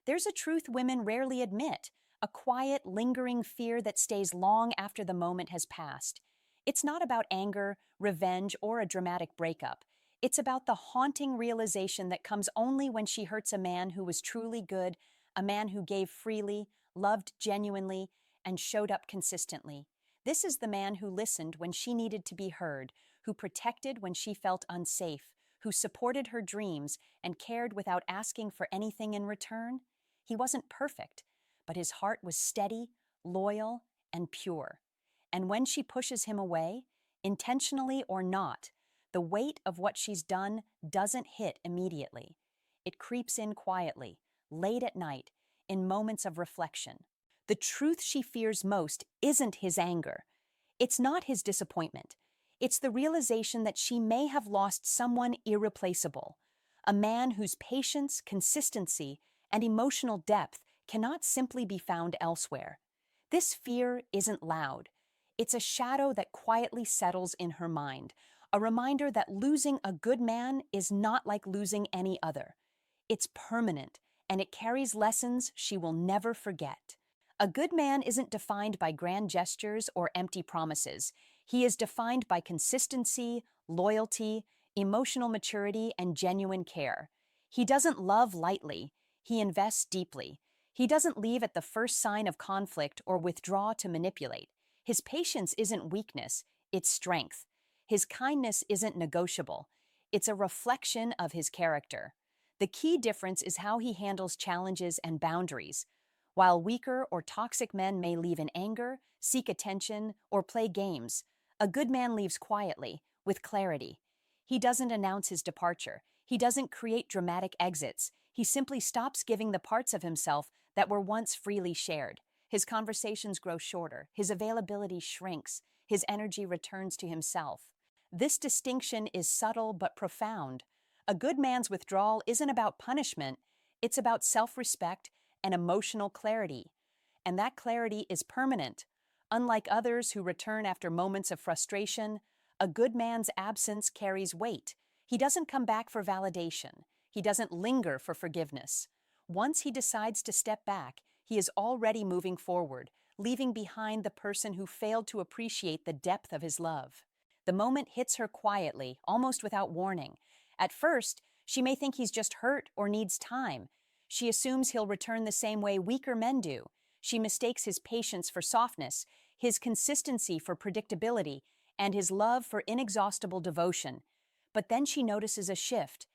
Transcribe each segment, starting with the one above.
There's a truth women rarely admit, a quiet, lingering fear that stays long after the moment has passed. It's not about anger, revenge, or a dramatic breakup. It's about the haunting realization that comes only when she hurts a man who was truly good, a man who gave freely, loved genuinely, and showed up consistently. This is the man who listened when she needed to be heard, who protected when she felt unsafe, who supported her dreams and cared without asking for anything in return. He wasn't perfect, but his heart was steady, loyal, and pure. And when she pushes him away, intentionally or not, the weight of what she's done doesn't hit immediately. It creeps in quietly, late at night, in moments of reflection. The truth she fears most isn't his anger. It's not his disappointment. It's the realization that she may have lost someone irreplaceable, a man whose patience, consistency, and emotional depth cannot simply be found elsewhere. This fear isn't loud. It's a shadow that quietly settles in her mind, a reminder that losing a good man is not like losing any other. It's permanent, and it carries lessons she will never forget. A good man isn't defined by grand gestures or empty promises. He is defined by consistency, loyalty, emotional maturity, and genuine care. He doesn't love lightly, he invests deeply. He doesn't leave at the first sign of conflict or withdraw to manipulate. His patience isn't weakness, it's strength. His kindness isn't negotiable, it's a reflection of his character. The key difference is how he handles challenges and boundaries. While weaker or toxic men may leave in anger, seek attention, or play games, a good man leaves quietly, with clarity. He doesn't announce his departure. He doesn't create dramatic exits. He simply stops giving the parts of himself that were once freely shared. His conversations grow shorter, his availability shrinks, his energy returns to himself. This distinction is subtle but profound. A good man's withdrawal isn't about punishment, it's about self-respect and emotional clarity. And that clarity is permanent. Unlike others who return after moments of frustration, a good man's absence carries weight. He doesn't come back for validation. He doesn't linger for forgiveness. Once he decides to step back, he is already moving forward, leaving behind the person who failed to appreciate the depth of his love. The moment hits her quietly, almost without warning. At first, she may think he's just hurt or needs time. She assumes he'll return the same way weaker men do. She mistakes his patience for softness, his consistency for predictability, and his love for inexhaustible devotion. But then she notices a shift.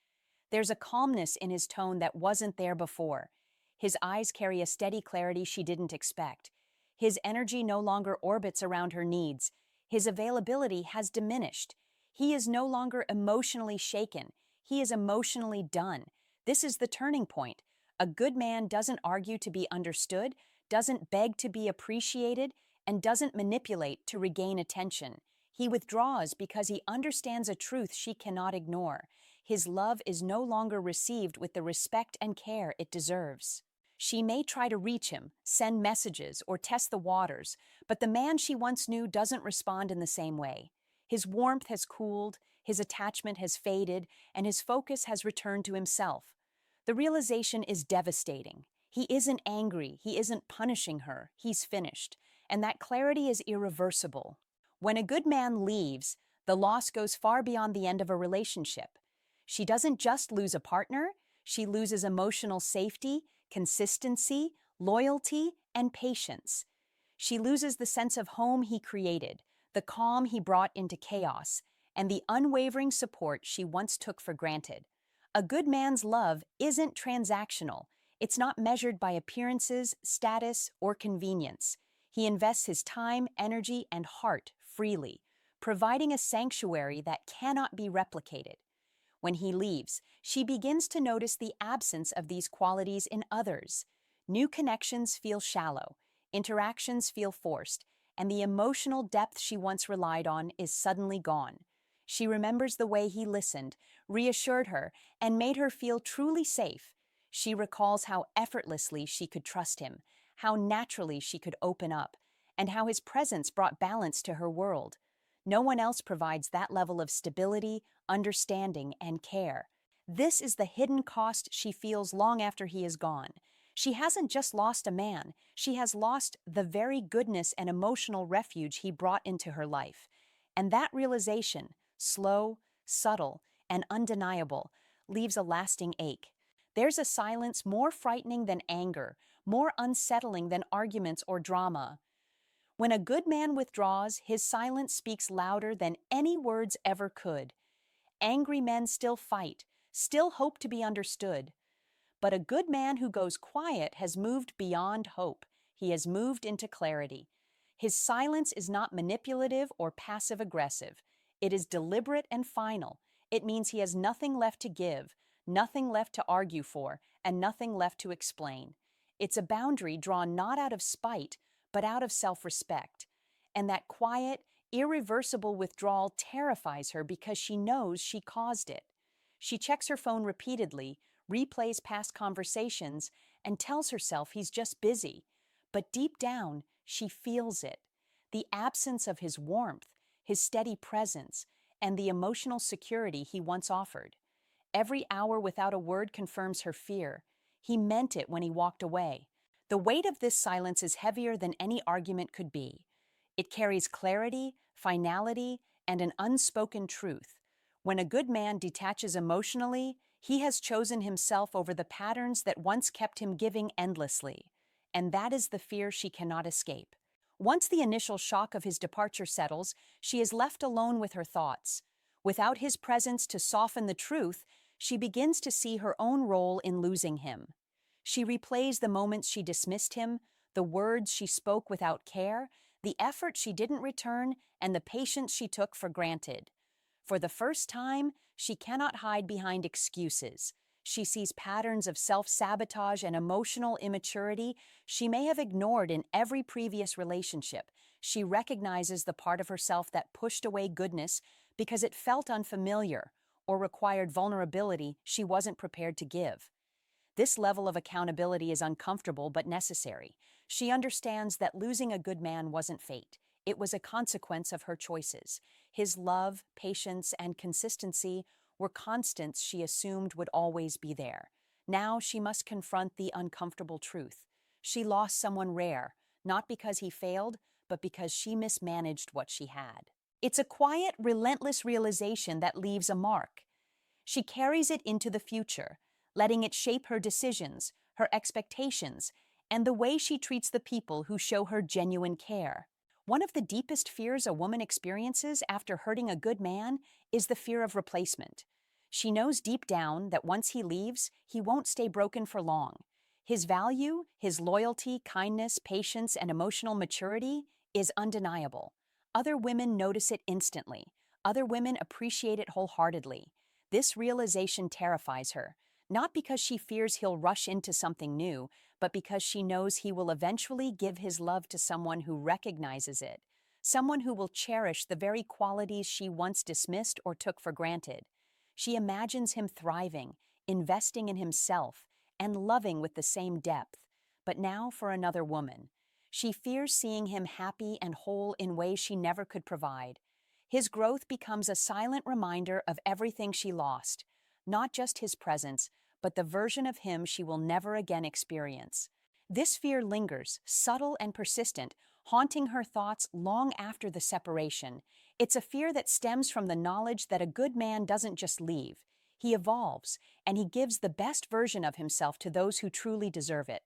There's a calmness in his tone that wasn't there before. His eyes carry a steady clarity she didn't expect. His energy no longer orbits around her needs. His availability has diminished. He is no longer emotionally shaken. He is emotionally done. This is the turning point. A good man doesn't argue to be understood, doesn't beg to be appreciated, and doesn't manipulate to regain attention. He withdraws because he understands a truth she cannot ignore. His love is no longer received with the respect and care it deserves. She may try to reach him, send messages, or test the waters, but the man she once knew doesn't respond in the same way. His warmth has cooled, his attachment has faded, and his focus has returned to himself. The realization is devastating. He isn't angry, he isn't punishing her, he's finished, and that clarity is irreversible. When a good man leaves, the loss goes far beyond the end of a relationship. She doesn't just lose a partner, she loses emotional safety, consistency, loyalty, and patience. She loses the sense of home he created, the calm he brought into chaos, and the unwavering support she once took for granted. A good man's love isn't transactional. It's not measured by appearances, status, or convenience. He invests his time, energy, and heart freely, providing a sanctuary that cannot be replicated. When he leaves, she begins to notice the absence of these qualities in others. New connections feel shallow, interactions feel forced, and the emotional depth she once relied on is suddenly gone. She remembers the way he listened, reassured her, and made her feel truly safe. She recalls how effortlessly she could trust him, how naturally she could open up, and how his presence brought balance to her world. No one else provides that level of stability, understanding, and care. This is the hidden cost she feels long after he is gone. She hasn't just lost a man, she has lost the very goodness and emotional refuge he brought into her life. And that realization, slow, subtle, and undeniable, leaves a lasting ache. There's a silence more frightening than anger, more unsettling than arguments or drama. When a good man withdraws, his silence speaks louder than any words ever could. Angry men still fight, still hope to be understood. But a good man who goes quiet has moved beyond hope. He has moved into clarity. His silence is not manipulative or passive-aggressive. It is deliberate and final. It means he has nothing left to give, nothing left to argue for, and nothing left to explain. It's a boundary drawn not out of spite, but out of self-respect. And that quiet, irreversible withdrawal terrifies her because she knows she caused it. She checks her phone repeatedly, replays past conversations, and tells herself he's just busy. But deep down, she feels it. The absence of his warmth, his steady presence, and the emotional security he once offered. Every hour without a word confirms her fear. He meant it when he walked away. The weight of this silence is heavier than any argument could be. It carries clarity, finality, and an unspoken truth. When a good man detaches emotionally, he has chosen himself over the patterns that once kept him giving endlessly. And that is the fear she cannot escape. Once the initial shock of his departure settles, she is left alone with her thoughts. Without his presence to soften the truth, she begins to see her own role in losing him. She replays the moments she dismissed him, the words she spoke without care, the effort she didn't return, and the patience she took for granted. For the first time, she cannot hide behind excuses. She sees patterns of self-sabotage and emotional immaturity she may have ignored in every previous relationship. She recognizes the part of herself that pushed away goodness because it felt unfamiliar or required vulnerability she wasn't prepared to give. This level of accountability is uncomfortable but necessary. She understands that losing a good man wasn't fate. It was a consequence of her choices. His love, patience, and consistency were constants she assumed would always be there. Now she must confront the uncomfortable truth. She lost someone rare, not because he failed, but because she mismanaged what she had. It's a quiet, relentless realization that leaves a mark. She carries it into the future, letting it shape her decisions, her expectations, and the way she treats the people who show her genuine care. One of the deepest fears a woman experiences after hurting a good man is the fear of replacement. She knows deep down that once he leaves, he won't stay broken for long. His value, his loyalty, kindness, patience, and emotional maturity is undeniable. Other women notice it instantly. Other women appreciate it wholeheartedly. This realization terrifies her, not because she fears he'll rush into something new, but because she knows he will eventually give his love to someone who recognizes it, someone who will cherish the very qualities she once dismissed or took for granted. She imagines him thriving, investing in himself, and loving with the same depth. But now for another woman. She fears seeing him happy and whole in ways she never could provide. His growth becomes a silent reminder of everything she lost, not just his presence, but the version of him she will never again experience. This fear lingers, subtle and persistent, haunting her thoughts long after the separation. It's a fear that stems from the knowledge that a good man doesn't just leave. He evolves, and he gives the best version of himself to those who truly deserve it.